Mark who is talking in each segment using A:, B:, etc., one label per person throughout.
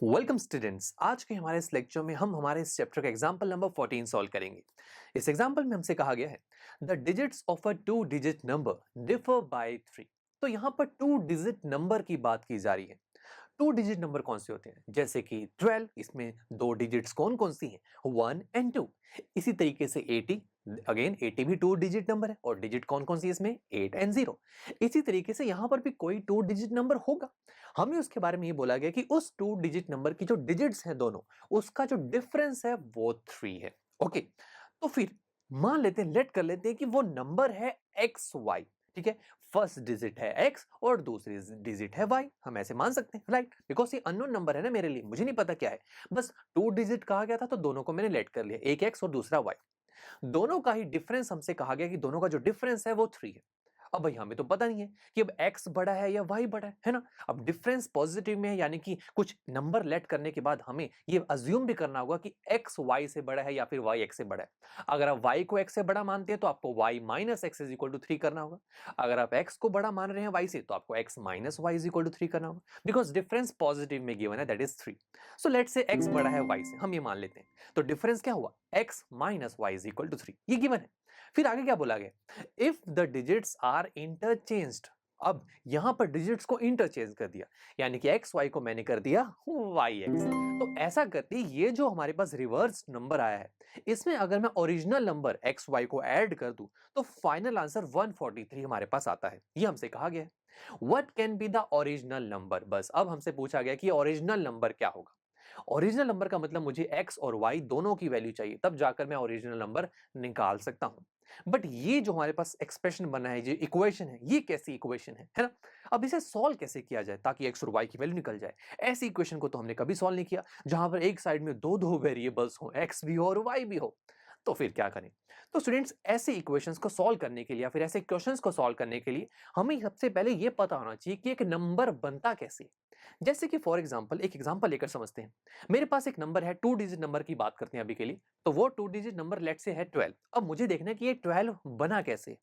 A: Welcome students. आज के हमारे इस लेक्चर में हम हमारे इस चैप्टर का एग्जांपल नंबर 14 सॉल्व करेंगे। इस एग्जांपल में हमसे कहा गया है the digits of a two digit number differ by 3। तो यहाँ पर टू डिजिट नंबर की बात की जा रही है। टू डिजिट नंबर कौन से होते हैं? जैसे कि 12, इसमें दो डिजिट्स कौन कौन सी हैं? 1 एंड 2। इसी तरीके से 80, अगेन 80 भी टू डिजिट नंबर है और डिजिट कौन कौन सी है इसमें? 8 एंड 0। इसी तरीके से यहाँ पर भी कोई टू डिजिट नंबर होगा। हमें उसके बारे में ये बोला गया कि उस टू डिजिट नंबर की जो डिजिट्स हैं दोनों, उसका जो डिफरेंस है वो 3 है। ओके, तो फिर मान लेते हैं, लेट कर लेते हैं कि वो नंबर है एक्स वाई। ठीक है, फर्स्ट डिजिट है x और दूसरी डिजिट है y। हम ऐसे मान सकते हैं, राइट? बिकॉज ये अननोन नंबर है ना मेरे लिए, मुझे नहीं पता क्या है। बस टू डिजिट कहा गया था तो दोनों को मैंने लेट कर लिया, एक x और दूसरा y। दोनों का ही डिफरेंस हमसे कहा गया कि दोनों का जो डिफरेंस है वो 3 है। अब भाई हमें तो पता नहीं है कि अब x बड़ा है या y बड़ा है ना? अब डिफरेंस पॉजिटिव में है, यानी कि कुछ नंबर लेट करने के बाद हमें ये अज्यूम भी करना होगा कि x y से बड़ा है या फिर y x से बड़ा है। अगर आप y को x से बड़ा मानते हैं तो आपको y minus x is equal to 3 करना होगा। अगर आप x को बड़ा मान रहे हैं y से तो आपको x minus y is equal to 3 करना होगा, बिकॉज डिफरेंस पॉजिटिव में गिवन है, that is 3। So let's say x बड़ा है y से, हम ये मान लेते हैं। तो डिफरेंस क्या हुआ? x minus y is equal to 3, ये गिवन है। फिर आगे क्या बोला गया? If the digits are interchanged. अब यहां पर डिजिट्स को इंटरचेंज कर दिया, यानी कि एक्स वाई को मैंने कर दिया वाई एक्स। तो ऐसा करते ये जो हमारे पास रिवर्स नंबर आया है, इसमें अगर मैं ओरिजिनल नंबर एक्स वाई को ऐड कर दूं तो फाइनल आंसर 143 हमारे पास आता है। ये हमसे कहा गया है what can be the original number. बस अब हमसे पूछा गया कि ओरिजिनल नंबर क्या होगा। ओरिजिनल नंबर का मतलब मुझे x और y दोनों की वैल्यू चाहिए, तब जाकर मैं ओरिजिनल नंबर निकाल सकता हूं। बट ये जो हमारे पास एक्सप्रेशन बना है, ये इक्वेशन है, ये कैसी इक्वेशन है ना? अब इसे सॉल्व कैसे किया जाए ताकि x और y की वैल्यू निकल जाए? ऐसी इक्वेशन को तो हमने कभी सॉल्व नहीं किया जहां पर एक साइड में दो दो वेरिएबल्स हो, x भी हो और y भी हो। तो फिर क्या करें? तो स्टूडेंट्स, ऐसे इक्वेशंस को सॉल्व करने के लिए या फिर ऐसे क्वेश्चंस को सॉल्व करने के लिए हमें सबसे पहले ये पता होना चाहिए कि एक नंबर बनता कैसे है। जैसे कि फॉर एग्जांपल, एक एग्जांपल लेकर समझते हैं। मेरे पास एक नंबर है, टू डिजिट नंबर की बात करते हैं अभी के लिए। तो वो टू डिजिट नंबर लेट से है 12। अब मुझे देखना है कि ये 12 बना कैसे।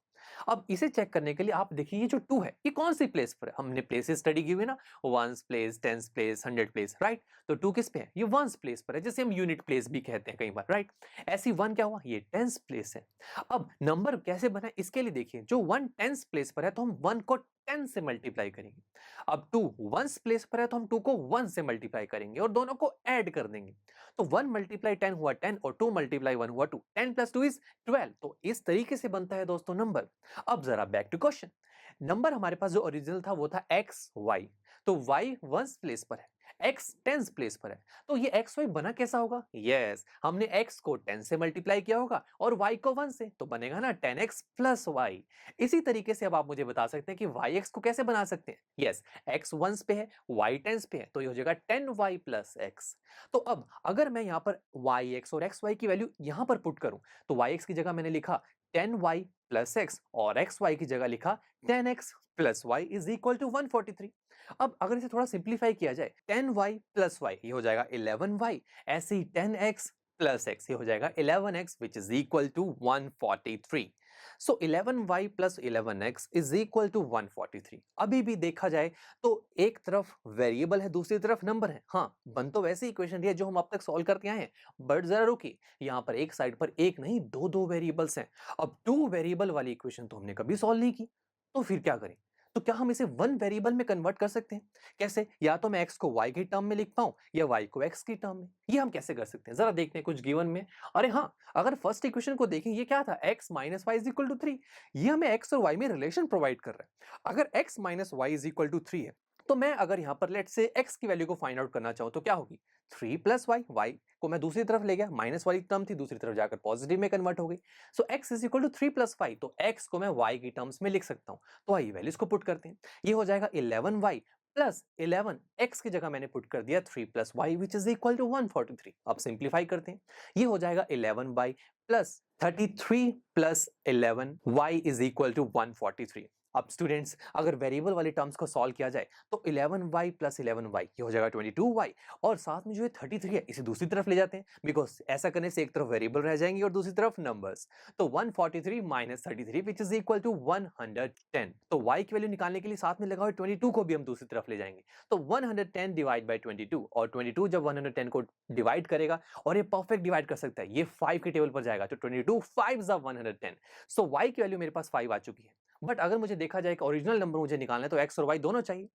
A: अब इसे चेक करने के लिए आप देखिए, ये जो 2 है ये कौन सी प्लेस पर है? हमने प्लेसेस स्टडी की हुई ना, ones place, tens place, hundred place, right? तो 2 किस पे है? ये वंस प्लेस पर है, जैसे हम यूनिट प्लेस भी कहते हैं कई बार, राइट? ऐसी 1 क्या हुआ? ये टेंस प्लेस है। अब नंबर कैसे बना इसके लिए देखिए, जो 1 टेंस प्लेस पर है तो हम 1 को 10 से मल्टीप्लाई करेंगे। अब 2 वंस प्लेस पर है तो हम 2 को 1 से मल्टीप्लाई करेंगे और दोनों को ऐड कर देंगे। तो 1 मल्टीप्लाई 10 हुआ 10 और 2 मल्टीप्लाई 1 हुआ 2। 10 प्लस 2 इज 12। तो इस तरीके से बनता है दोस्तों नंबर। अब जरा बैक टू क्वेश्चन। नंबर हमारे पास जो ओरिजिनल था वो था एक्स वाई। तो वाई वंस प्लेस पर है, एक्स टेंस प्लेस पर है। तो ये एक्स वाई बना कैसा होगा? यस, हमने एक्स को 10 से मल्टीप्लाई किया होगा और वाई को 1 से, तो बनेगा ना 10x प्लस वाई। इसी तरीके से अब आप मुझे बता सकते हैं कि वाई एक्स को कैसे बना सकते हैं। यस, एक्स वंस पे है, वाई टेंस पे है, तो ये हो जाएगा 10y प्लस एक्स। तो अब अगर मैं यहाँ पर वाई एक्स और एक्स वाई की वैल्यू यहाँ पर पुट करूं, तो वाई एक्स की जगह मैंने लिखा 10y प्लस एक्स और एक्स वाई की जगह लिखा 10x plus y is equal to 143। अब अगर इसे थोड़ा सिंप्लीफाई किया जाए, 10y प्लस वाई ये हो जाएगा 11y, ऐसे ही 10x प्लस एक्स ये हो जाएगा 11x which is equal to 143। So 11y plus 11x is equal to 143। अभी भी देखा जाए तो एक तरफ वेरिएबल है, दूसरी तरफ नंबर है। हाँ, बन तो वैसी इक्वेशन रही है जो हम अब तक सॉल्व करते आए हैं, बट जरा रुकिए, यहाँ पर एक साइड पर एक नहीं दो दो वेरिएबल्स हैं। अब टू वेरिएबल वाली इक्वेशन तो हमने कभी सॉल्व नहीं की, तो फिर क्या करें? तो क्या हम इसे वन वेरिएबल में कन्वर्ट कर सकते हैं? कैसे? या तो मैं x को y के टर्म में लिख पाऊं या y को x की टर्म में। ये हम कैसे कर सकते हैं? जरा देखते हैं कुछ गिवन में। अरे हाँ, अगर फर्स्ट इक्वेशन को देखें, ये क्या था? x minus y is equal to 3। ये हमें x और y में रिलेशन प्रोवाइड कर रहा है। अगर x minus y is equal to 3 है, तो मैं अगर यहाँ पर लेट से x की वैल्यू को फाइंड आउट करना चाहूँ तो क्या होगी? 3 प्लस वाई, वाई को मैं दूसरी तरफ ले गया, माइनस वाली टर्म थी, दूसरी तरफ जाकर पॉजिटिव में कन्वर्ट हो गई। So x is equal to 3 plus y, तो x को मैं y की टर्म्स में लिख सकता हूँ। तो आइए वैल्यूज को पुट करते हैं। ये हो जाएगा 11y प्लस 11, x की जगह मैंने पुट कर दिया 3 plus y which is equal to 143। अब सिंप्लीफाई करते हैं। ये हो जाएगा 11y plus 33 plus 11y is equal to 143। अब स्टूडेंट्स अगर वेरिएबल वाले टर्म्स को सॉल्व किया जाए तो 11y प्लस 11y ये हो जाएगा 22y और साथ में जो है 33 है इसे दूसरी तरफ ले जाते हैं बिकॉज ऐसा करने से एक तरफ वेरिएबल रह जाएंगे और दूसरी तरफ नंबर्स। तो 143 minus 33 which is equal to 110। तो y की वैल्यू निकालने के लिए साथ में लगा हुआ 22 को भी हम दूसरी तरफ ले जाएंगे। तो 110 डिवाइड बाय 22 और 22 जब 110 को डिवाइड करेगा और ये परफेक्ट डिवाइड कर सकता है, ये 5 के टेबल पर जाएगा तो 22 5 is 110। सो y की वैल्यू मेरे पास 5 आ चुकी है। बट अगर मुझे देखा जाए कि ओरिजिनल नंबर मुझे निकालना है तो x और y दोनों चाहिए।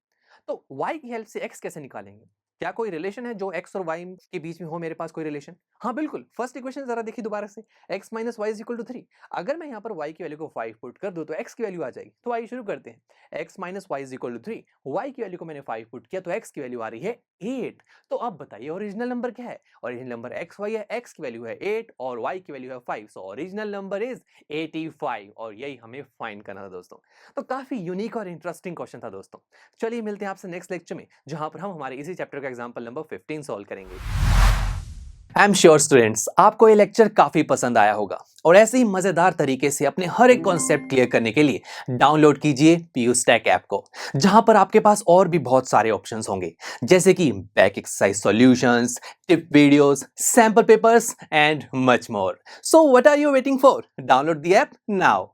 A: तो y की हेल्प से x कैसे निकालेंगे? क्या कोई रिलेशन है जो x और y के बीच में हो? मेरे पास कोई रिलेशन? हाँ बिल्कुल। फर्स्ट इक्वेशन जरा देखिए दोबारा से, x minus y is equal to 3। अगर मैं यहाँ पर y की वैल्यू को 5 पुट कर दूं तो x की वैल्यू आ जाएगी। तो आइए शुरू करते हैं। x minus y is equal to 3, y की वैल्यू को मैंने 5 पुट किया तो x की वैल्यू आ रही है 8। तो अब बताइए ओरिजिनल नंबर क्या है? ओरिजिनल नंबर xy है, x की वैल्यू है 8 और y की वैल्यू है 5। सो ओरिजिनल नंबर इज 85 और यही हमें फाइंड करना था दोस्तों। तो काफी यूनिक और इंटरेस्टिंग क्वेश्चन था दोस्तों। चलिए मिलते हैं आपसे नेक्स्ट लेक्चर में जहां पर हम हमारे इसी चैप्टर का एग्जांपल नंबर 15 सॉल्व करेंगे। आई एम श्योर स्टूडेंट्स आपको ये लेक्चर काफी पसंद आया होगा और ऐसे ही मजेदार तरीके से अपने हर एक कॉन्सेप्ट क्लियर करने के लिए डाउनलोड कीजिए पीयू स्टैक ऐप को, जहां पर आपके पास और भी बहुत सारे ऑप्शंस होंगे जैसे कि back exercise solutions, tip videos, sample papers and much more. So what are you waiting for? Download the app now.